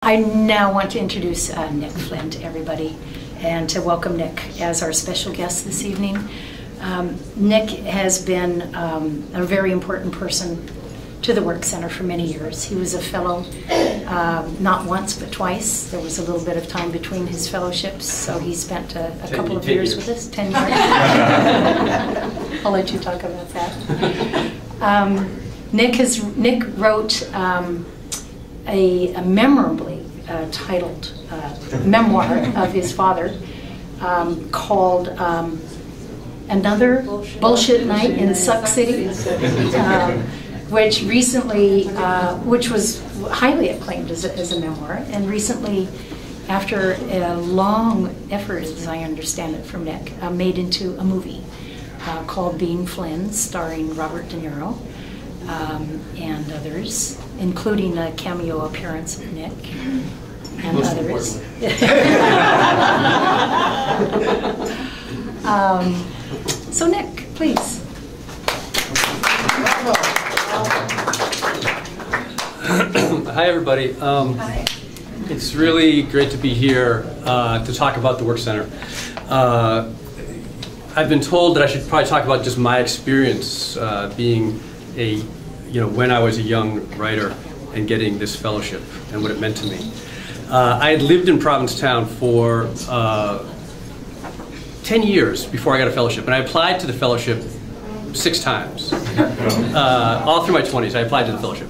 I now want to introduce Nick Flynn to everybody and to welcome Nick as our special guest this evening. Nick has been a very important person to the Work Center for many years. He was a fellow not once but twice. There was a little bit of time between his fellowships, so he spent a couple of years with us, 10 years. I'll let you talk about that. Nick wrote a memorably titled memoir of his father called Another Bullshit Night in Suck City, which recently, which was highly acclaimed as a memoir, and recently, after a long effort, as I understand it from Nick, made into a movie called Being Flynn, starring Robert De Niro and others, including a cameo appearance of Nick and others. So Nick, please. Hi everybody. Hi. It's really great to be here to talk about the Work Center. I've been told that I should probably talk about just my experience being when I was a young writer and getting this fellowship and what it meant to me. I had lived in Provincetown for 10 years before I got a fellowship, and I applied to the fellowship 6 times. All through my 20s, I applied to the fellowship.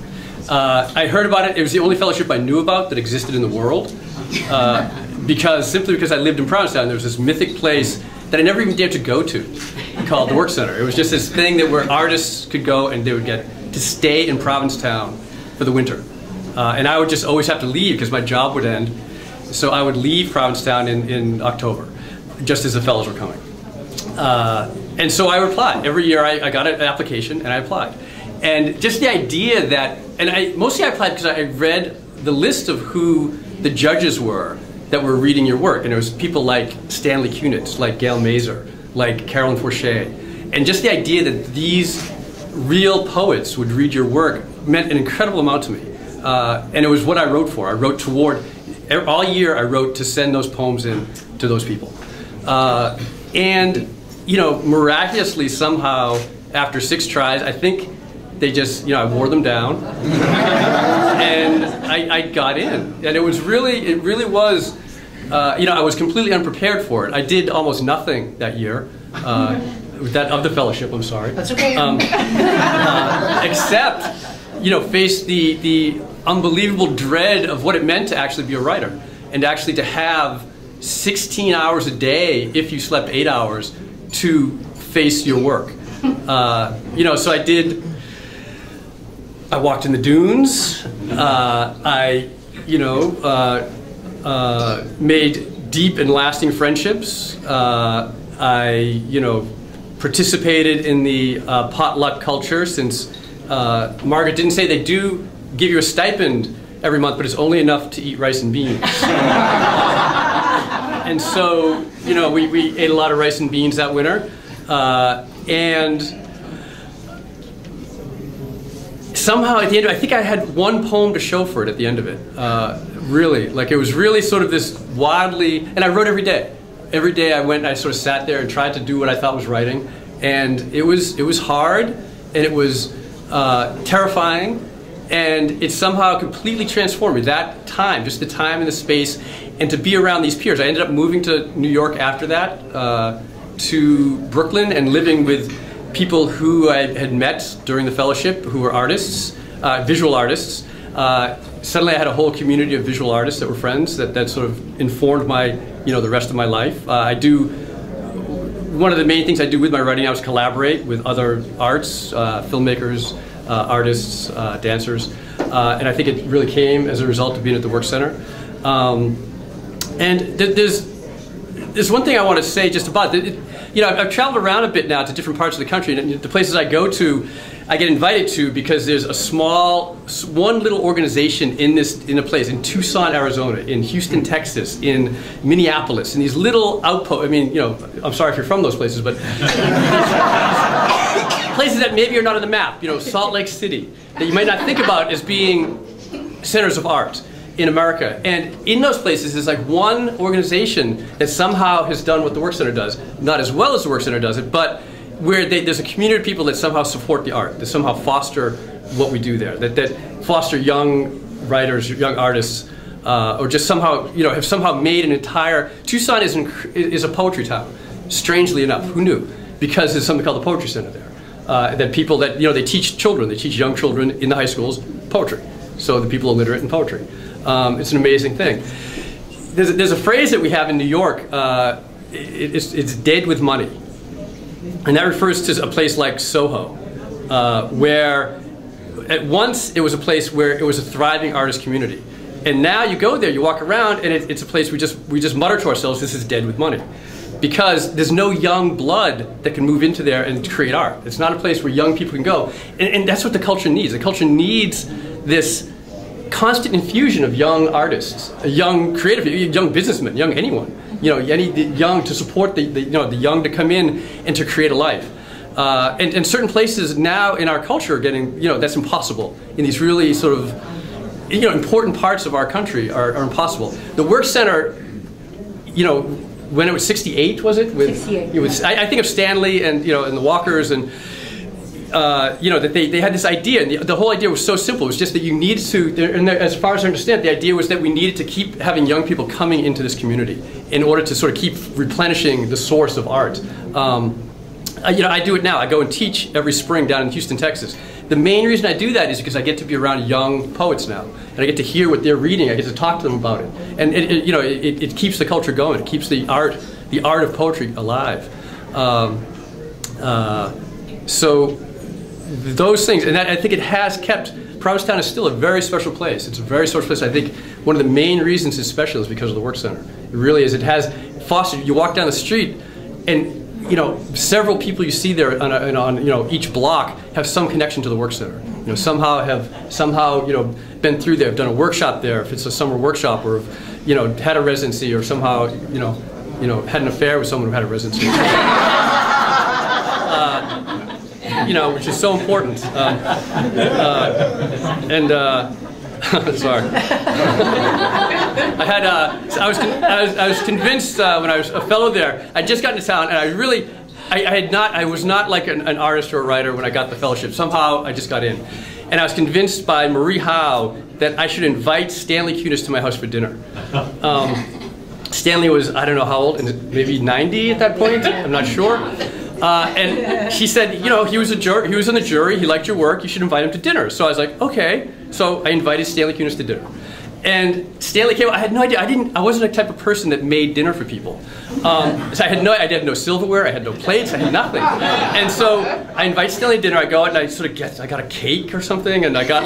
I heard about it. It was the only fellowship I knew about that existed in the world, simply because I lived in Provincetown. There was this mythic place that I never even dared to go to, called the Work Center. It was just this thing where artists could go and they would get to stay in Provincetown for the winter. And I would just always have to leave because my job would end. So I would leave Provincetown in October, just as the fellows were coming. And so I applied. Every year I got an application and I applied. And just the idea that, mostly I applied because I read the list of who the judges were that were reading your work. And there was people like Stanley Kunitz, like Gail Mazur, like Carolyn Forche. And just the idea that these real poets would read your work meant an incredible amount to me. And it was what I wrote for. I wrote all year I wrote to send those poems in to those people. And, miraculously somehow, after 6 tries, I think they just, I wore them down. And I got in. And it really was, I was completely unprepared for it. I did almost nothing that year. Of the fellowship, I'm sorry. That's okay. Except, face the unbelievable dread of what it meant to actually be a writer, and actually to have 16 hours a day, if you slept 8 hours, to face your work. So I walked in the dunes. I made deep and lasting friendships. I participated in the potluck culture, since Margaret didn't say they do give you a stipend every month, but it's only enough to eat rice and beans. And so, we ate a lot of rice and beans that winter. And somehow at the end, I think I had one poem to show for it at the end of it. Really, it was really sort of this wildly, and I wrote every day. Every day I went and I sort of sat there and tried to do what I thought was writing. And it was hard, and it was terrifying, and it somehow completely transformed me. That time, just the time and the space, and to be around these peers. I ended up moving to New York after that, to Brooklyn, and living with people who I had met during the fellowship, who were artists, visual artists. Suddenly I had a whole community of visual artists that were friends that sort of informed my, the rest of my life. One of the main things I do with my writing now is collaborate with other arts, filmmakers, artists, dancers, and I think it really came as a result of being at the Work Center. And there's one thing I want to say just about it. I've traveled around a bit now to different parts of the country, and the places I go to, I get invited to because there's one little organization in a place in Tucson, Arizona, in Houston, Texas, in Minneapolis, and these little outposts. I'm sorry if you're from those places, but places that maybe are not on the map. Salt Lake City, that you might not think about as being centers of art. in America. And in those places, there's like one organization that somehow has done what the Work Center does. Not as well as the Work Center does it, but where there's a community of people that somehow support the art, that somehow foster what we do there, that foster young writers, young artists, or just somehow, have somehow made an entire... Tucson is a poetry town, strangely enough. Who knew? Because there's something called the Poetry Center there. That people that, they teach children, they teach young children in the high schools poetry. So the people are literate in poetry. It's an amazing thing. There's a phrase that we have in New York, it's dead with money. And that refers to a place like Soho, where at once it was a place where it was a thriving artist community. And now you go there, you walk around, and it's a place we just mutter to ourselves, this is dead with money. Because there's no young blood that can move into there and create art. It's not a place where young people can go. And that's what the culture needs. The culture needs this constant infusion of young artists, young creative, young businessmen, young anyone. Any young to support the young to come in and to create a life. And certain places now in our culture are getting, that's impossible. In these really sort of, important parts of our country are impossible. The Work Center, when it was 68, was it? 68. It was, I think of Stanley and, and the Walkers and, that they had this idea, and the whole idea was so simple. It was just that you needed to, and as far as I understand, the idea was that we needed to keep having young people coming into this community in order to sort of keep replenishing the source of art. I do it now. I go and teach every spring down in Houston, Texas. The main reason I do that is because I get to be around young poets now, and I get to hear what they're reading. I get to talk to them about it, and it keeps the culture going. It keeps the art of poetry alive. So those things, and I think it has kept. Provincetown is still a very special place. It's a very special place. I think one of the main reasons it's special is because of the Work Center. It really is. It has fostered. You walk down the street, and several people you see there on each block have some connection to the Work Center. Somehow been through there, have done a workshop there, if it's a summer workshop, or had a residency, or somehow had an affair with someone who had a residency. Which is so important. Sorry. I was convinced when I was a fellow there. I'd just gotten to town, and I was not like an artist or a writer when I got the fellowship. Somehow I just got in, and I was convinced by Marie Howe that I should invite Stanley Kunis to my house for dinner. Stanley was, I don't know how old, maybe 90 at that point. I'm not sure. And she said, he was in the jury, he liked your work, you should invite him to dinner. So I was like, okay. So I invited Stanley Kunis to dinner. And Stanley came, I had no idea, I wasn't the type of person that made dinner for people. So I had no silverware, I had no plates, I had nothing. And so I invite Stanley to dinner, I go out and I got a cake or something, and I got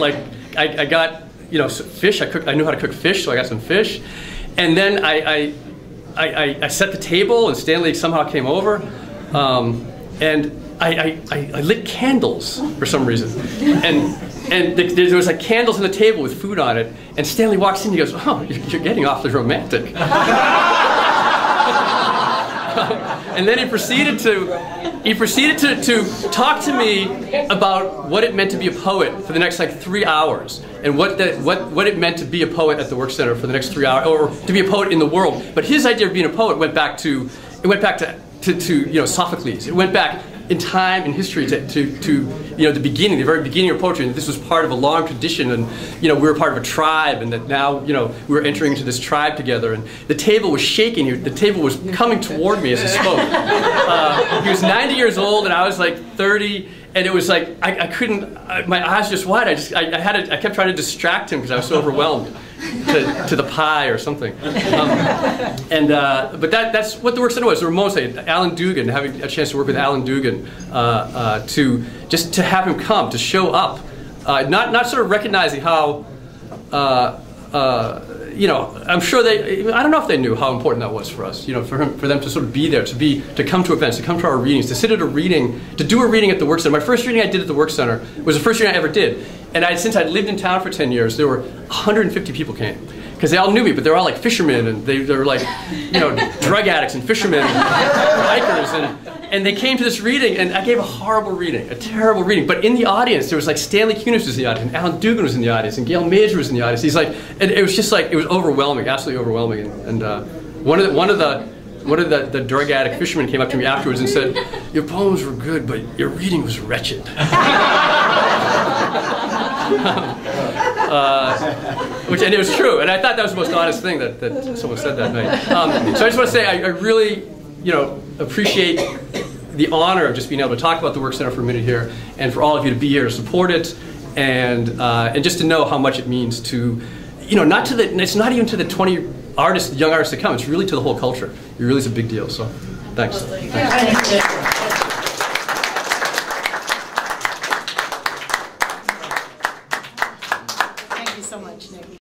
fish, I knew how to cook fish, so I got some fish. And then I set the table, and Stanley somehow came over. And I lit candles for some reason, and there was like candles on the table with food on it. And Stanley walks in, and he goes, "Oh, you're getting awfully romantic." And then he proceeded to talk to me about what it meant to be a poet for the next 3 hours, and what it meant to be a poet at the Work Center for the next 3 hours, or to be a poet in the world. But his idea of being a poet went back to Sophocles. It went back in time and history to the beginning, the very beginning of poetry. And this was part of a long tradition, and we were part of a tribe, and that now we were entering into this tribe together. And the table was shaking. The table was coming toward me as he spoke. He was 90 years old, and I was like 30. And it was like I couldn't. My eyes just wide. I kept trying to distract him because I was so overwhelmed. To the pie or something, but that's what the Work Center was. Or mostly Alan Dugan, having a chance to work with Alan Dugan, to have him come, to show up, not sort of recognizing how, I'm sure I don't know if they knew how important that was for us, for them to sort of be there, to come to events, to come to our readings, to sit at a reading, to do a reading at the Work Center. My first reading I did at the Work Center was the first reading I ever did. And since I'd lived in town for 10 years, there were 150 people came. because they all knew me, but they were all like fishermen, and they were like, you know, drug addicts and fishermen and bikers, and they came to this reading, and I gave a horrible reading, a terrible reading. But in the audience, there was like Stanley Kunis was in the audience, and Alan Dugan was in the audience, and Gail Major was in the audience. He's like, and it was just like, it was overwhelming, absolutely overwhelming. And one of the drug addict fishermen came up to me afterwards and said, "Your poems were good, but your reading was wretched." And it was true, and I thought that was the most honest thing that someone said that night. So I just want to say I really, you know, appreciate the honor of just being able to talk about the Work Center for a minute here, and for all of you to be here to support it, and just to know how much it means to, you know, it's not even to the 20 artists, young artists that come. It's really to the whole culture. It really is a big deal. So, thanks. Thanks.